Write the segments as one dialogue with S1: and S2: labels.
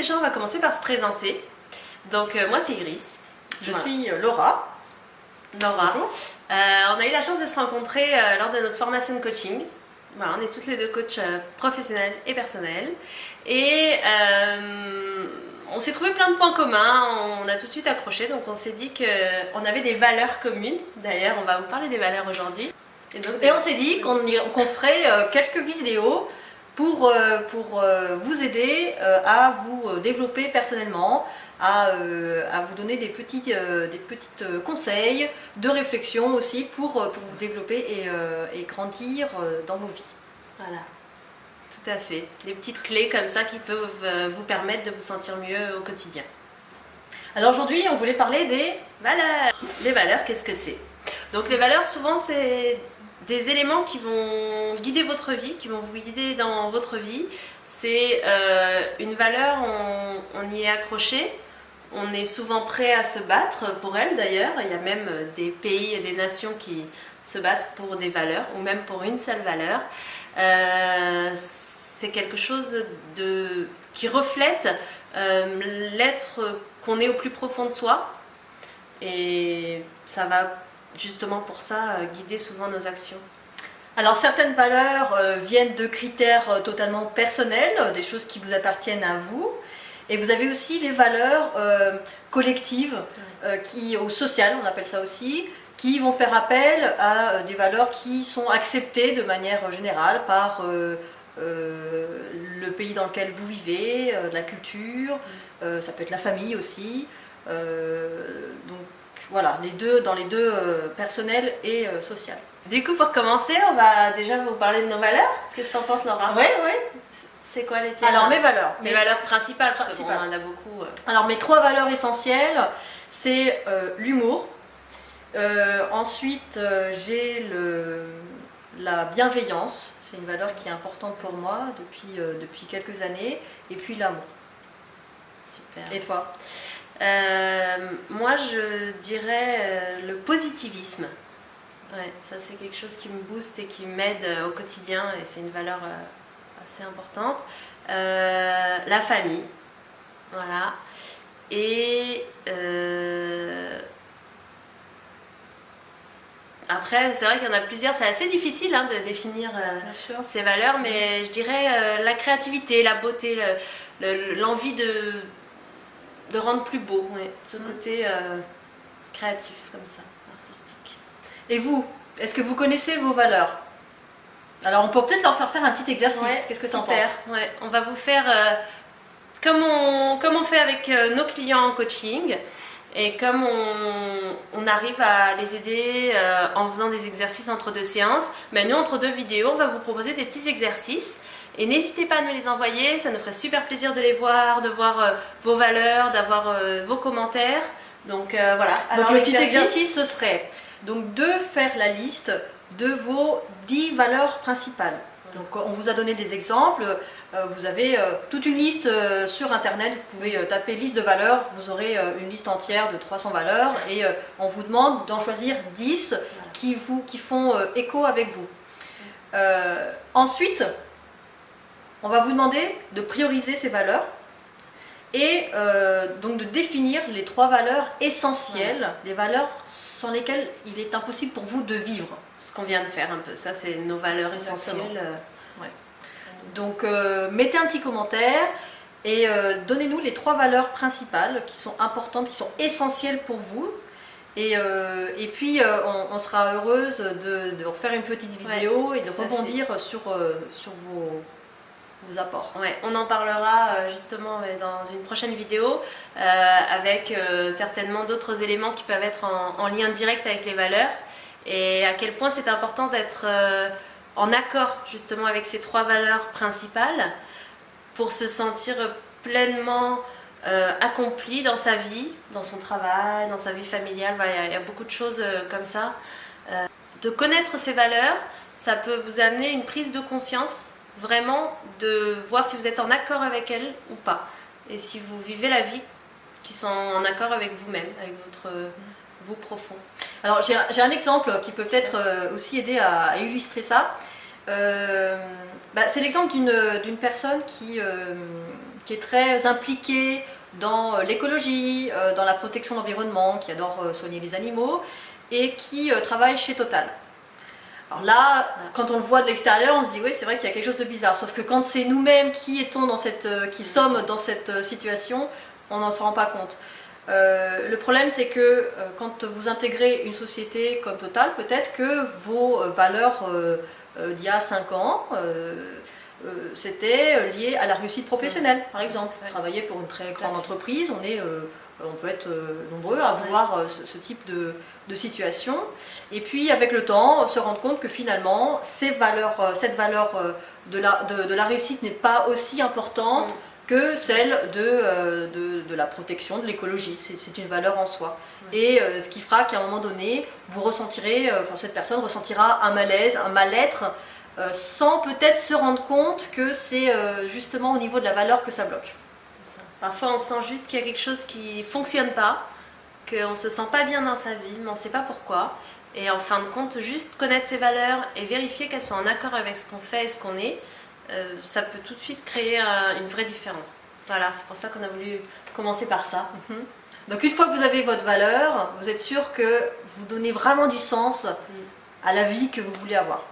S1: déjà, on va commencer par se présenter. Donc, moi, c'est Iris.
S2: Je suis Laura.
S1: Laura.
S2: Bonjour.
S1: On a eu la chance de se rencontrer lors de notre formation de coaching. Voilà, on est toutes les deux coachs professionnels et personnels. Et on s'est trouvé plein de points communs. On a tout de suite accroché. Donc, on s'est dit qu'on avait des valeurs communes. D'ailleurs, on va vous parler des valeurs aujourd'hui.
S2: Et on s'est dit qu'on ferait quelques vidéos pour vous aider à vous développer personnellement, à vous donner des petits conseils de réflexion aussi pour vous développer et grandir dans vos vies.
S1: Voilà, tout à fait. Des petites clés comme ça qui peuvent vous permettre de vous sentir mieux au quotidien.
S2: Alors aujourd'hui, on voulait parler des
S1: valeurs. Les valeurs, qu'est-ce que c'est? Donc les valeurs, souvent, c'est des éléments qui vont guider votre vie, qui vont vous guider dans votre vie. C'est une valeur, on y est accroché. On est souvent prêt à se battre pour elle d'ailleurs. Il y a même des pays et des nations qui se battent pour des valeurs ou même pour une seule valeur. C'est quelque chose qui reflète l'être qu'on est au plus profond de soi. Et ça va justement pour ça guider souvent nos actions.
S2: Alors certaines valeurs viennent de critères totalement personnels, des choses qui vous appartiennent à vous. Et vous avez aussi les valeurs collectives, ou sociales, on appelle ça aussi, qui vont faire appel à des valeurs qui sont acceptées de manière générale par le pays dans lequel vous vivez, la culture, ça peut être la famille aussi. Donc voilà, dans les deux personnelles et sociales.
S1: Du coup, pour commencer, on va déjà vous parler de nos valeurs. Qu'est-ce que tu en penses, Laura?
S2: Oui.
S1: C'est quoi les tiennes?
S2: Alors mes valeurs.
S1: Mes valeurs principales, parce qu'on en a beaucoup.
S2: Alors mes 3 valeurs essentielles, c'est l'humour. Ensuite, j'ai la bienveillance. C'est une valeur qui est importante pour moi depuis quelques années. Et puis l'amour.
S1: Super.
S2: Et toi?
S1: Moi, je dirais le positivisme. Ouais, ça, c'est quelque chose qui me booste et qui m'aide au quotidien. Et c'est une valeur assez importante. La famille, voilà. Et après, c'est vrai qu'il y en a plusieurs, c'est assez difficile de définir ces valeurs, mais je dirais la créativité, la beauté, l'envie de rendre plus beau, ce côté créatif comme ça, artistique.
S2: Et vous, est-ce que vous connaissez vos valeurs? Alors on peut peut-être leur faire un petit exercice.
S1: Ouais,
S2: qu'est-ce que tu en penses?
S1: Ouais, on va vous faire comme on fait avec nos clients en coaching et comme on arrive à les aider en faisant des exercices entre 2 séances. Mais nous, entre 2 vidéos, on va vous proposer des petits exercices et n'hésitez pas à nous les envoyer, ça nous ferait super plaisir de les voir, de voir vos valeurs, d'avoir vos commentaires. Donc voilà. Alors,
S2: donc le petit exercice, ce serait donc de faire la liste de vos 10 valeurs principales. Donc on vous a donné des exemples, vous avez toute une liste sur internet, vous pouvez taper liste de valeurs, vous aurez une liste entière de 300 valeurs et on vous demande d'en choisir 10 qui font écho avec vous. Ensuite, on va vous demander de prioriser ces valeurs et donc de définir les 3 valeurs essentielles, les valeurs sans lesquelles il est impossible pour vous de vivre.
S1: Ce qu'on vient de faire un peu, ça c'est nos valeurs essentielles.
S2: Ouais. Donc mettez un petit commentaire et donnez-nous les 3 valeurs principales qui sont importantes, qui sont essentielles pour vous. Et puis on sera heureuse de refaire une petite vidéo et de rebondir sur vos apports.
S1: Ouais, on en parlera justement dans une prochaine vidéo avec certainement d'autres éléments qui peuvent être en lien direct avec les valeurs. Et à quel point c'est important d'être en accord justement avec ces 3 valeurs principales pour se sentir pleinement accompli dans sa vie, dans son travail, dans sa vie familiale. Voilà, il y a beaucoup de choses comme ça. De connaître ces valeurs, ça peut vous amener une prise de conscience, vraiment de voir si vous êtes en accord avec elles ou pas. Et si vous vivez la vie qui sont en accord avec vous-même, avec votre vous profond.
S2: Alors j'ai un exemple qui peut peut-être aussi aider à illustrer ça. C'est l'exemple d'une personne qui qui est très impliqué dans l'écologie, dans la protection de l'environnement, qui adore soigner les animaux et qui travaille chez Total. Alors là, quand on le voit de l'extérieur, on se dit oui, c'est vrai qu'il y a quelque chose de bizarre. Sauf que quand c'est nous-mêmes qui sommes dans cette situation, on n'en se rend pas compte. Le problème, c'est que quand vous intégrez une société comme Total, peut-être que vos valeurs d'il y a 5 ans, c'était lié à la réussite professionnelle, par exemple. Travailler pour une très grande entreprise, on peut être nombreux à vouloir ce type de situation. Et puis, avec le temps, se rendre compte que finalement, cette valeur de la réussite n'est pas aussi importante que celle de la protection de l'écologie. C'est une valeur en soi. Et ce qui fera qu'à un moment donné, cette personne ressentira un malaise, un mal-être, sans peut-être se rendre compte que c'est justement au niveau de la valeur que ça bloque.
S1: Parfois on sent juste qu'il y a quelque chose qui ne fonctionne pas, qu'on ne se sent pas bien dans sa vie, mais on ne sait pas pourquoi. Et en fin de compte, juste connaître ses valeurs et vérifier qu'elles sont en accord avec ce qu'on fait et ce qu'on est, ça peut tout de suite créer une vraie différence. Voilà, c'est pour ça qu'on a voulu commencer par ça.
S2: Donc une fois que vous avez votre valeur, vous êtes sûr que vous donnez vraiment du sens à la vie que vous voulez avoir.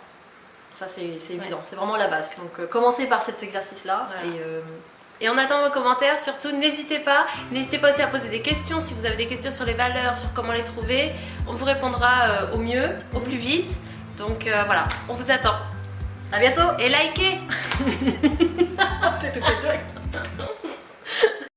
S2: Ça c'est évident, c'est vraiment la base. Donc commencez par cet exercice-là. Voilà.
S1: Et on attend vos commentaires, surtout n'hésitez pas aussi à poser des questions. Si vous avez des questions sur les valeurs, sur comment les trouver, on vous répondra au mieux, au plus vite. Donc voilà, on vous attend.
S2: À bientôt.
S1: Et likez.
S2: C'est tout.